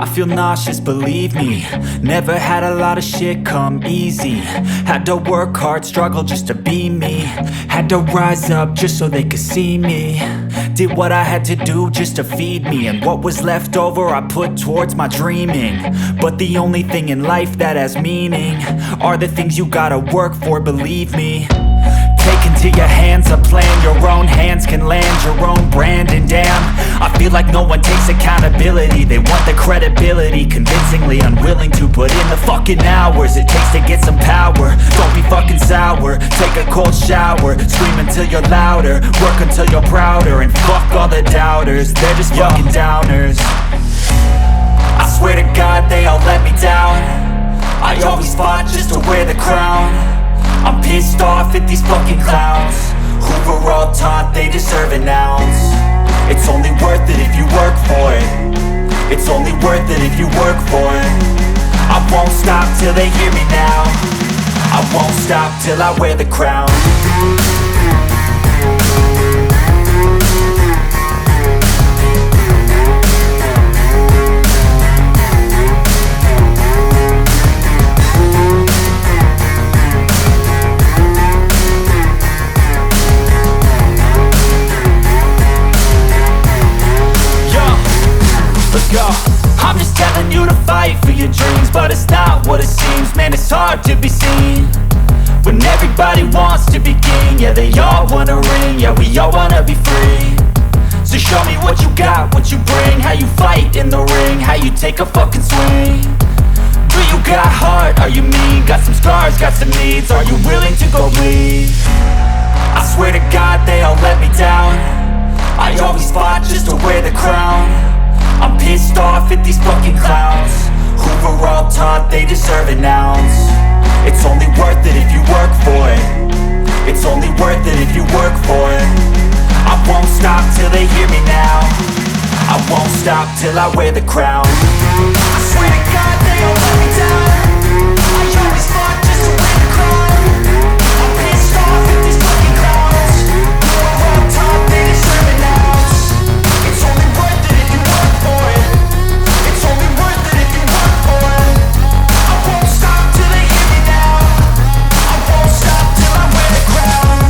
I feel nauseous, believe me. Never had a lot of shit come easy. Had to work hard, struggle just to be me. Had to rise up just so they could see me. Did what I had to do just to feed me, and what was left over I put towards my dreaming. But the only thing in life that has meaning are the things you gotta work for, believe me. Take into your hands a plan, your own hands can land your own brand. And damn, I feel like no one takes accountability. They want the credibility, convincingly unwilling to put in the fucking hours it takes to get some power. Don't be fucking sour, take a cold shower. Scream until you're louder, work until you're prouder. And fuck all the doubters, they're just fucking downers. I swear to God they all let me down. I always fought just to wear the crown. I'm pissed off at these fucking clowns who were all taught they deserve an ounce. It's only worth it if you work for it. It's only worth it if you work for it. I won't stop till they hear me now. I won't stop till I wear the crown. I'm just telling you to fight for your dreams, but it's not what it seems. Man, it's hard to be seen when everybody wants to be king. Yeah, they all wanna ring, yeah, we all wanna be free. So show me what you got, what you bring, how you fight in the ring, how you take a fucking swing. Do you got heart, are you mean? Got some scars, got some needs, are you willing to go bleed? I swear to God they all let me down. I always fought just to wear the crown. I'm pissed off at these fucking clowns who were all taught they deserve an ounce. It's only worth it if you work for it. It's only worth it if you work for it. I won't stop till they hear me now. I won't stop till I wear the crown. I swear to God they all let me down. I always fought just to wear the crown. I'm pissed off at these fucking clowns who were all taught they deserve an ounce. It's only worth it if you work for it. It's only worth it if you work for it. I won't stop till they hear me now. I won't stop till I wear the crown.